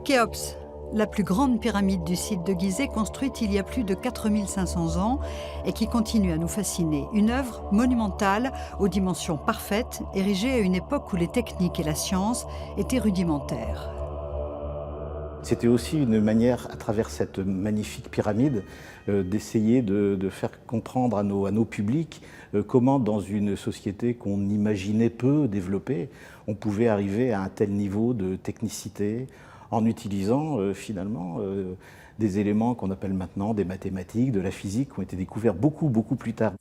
Khéops, la plus grande pyramide du site de Gizeh, construite il y a plus de 4500 ans et qui continue à nous fasciner. Une œuvre monumentale aux dimensions parfaites, érigée à une époque où les techniques et la science étaient rudimentaires. C'était aussi une manière, à travers cette magnifique pyramide, d'essayer de faire comprendre à nos publics comment, dans une société qu'on imaginait peu développée, on pouvait arriver à un tel niveau de technicité en utilisant finalement des éléments qu'on appelle maintenant des mathématiques, de la physique, qui ont été découverts beaucoup plus tard.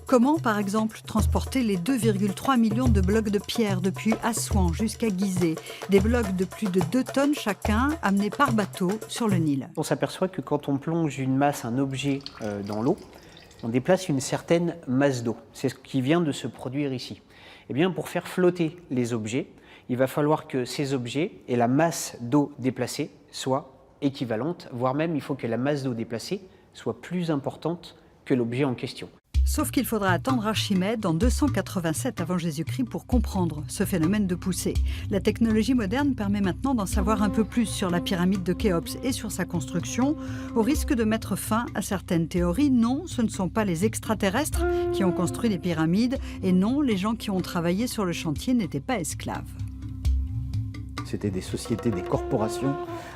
Comment, par exemple, transporter les 2,3 millions de blocs de pierre depuis Assouan jusqu'à Gizeh, des blocs de plus de 2 tonnes chacun, amenés par bateau sur le Nil. On s'aperçoit que quand on plonge une masse, un objet dans l'eau, on déplace une certaine masse d'eau. C'est ce qui vient de se produire ici. Eh bien, pour faire flotter les objets, il va falloir que ces objets et la masse d'eau déplacée soient équivalentes, voire même il faut que la masse d'eau déplacée soit plus importante que l'objet en question. Sauf qu'il faudra attendre Archimède en 287 avant Jésus-Christ pour comprendre ce phénomène de poussée. La technologie moderne permet maintenant d'en savoir un peu plus sur la pyramide de Khéops et sur sa construction, au risque de mettre fin à certaines théories. Non, ce ne sont pas les extraterrestres qui ont construit les pyramides, et non, les gens qui ont travaillé sur le chantier n'étaient pas esclaves. C'était des sociétés, des corporations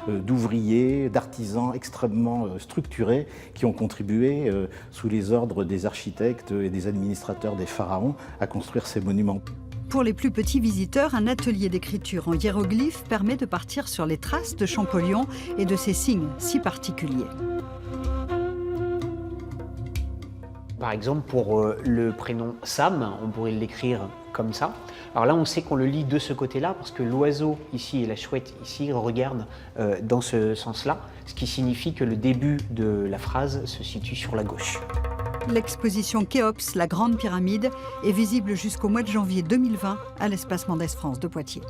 d'ouvriers, d'artisans extrêmement structurés qui ont contribué, sous les ordres des architectes et des administrateurs des pharaons, à construire ces monuments. Pour les plus petits visiteurs, un atelier d'écriture en hiéroglyphes permet de partir sur les traces de Champollion et de ses signes si particuliers. Par exemple, pour le prénom Sam, on pourrait l'écrire comme ça. Alors là, on sait qu'on le lit de ce côté-là parce que l'oiseau ici et la chouette ici regardent dans ce sens-là, ce qui signifie que le début de la phrase se situe sur la gauche. L'exposition Khéops, la Grande Pyramide, est visible jusqu'au mois de janvier 2020 à l'Espace Mendès France de Poitiers.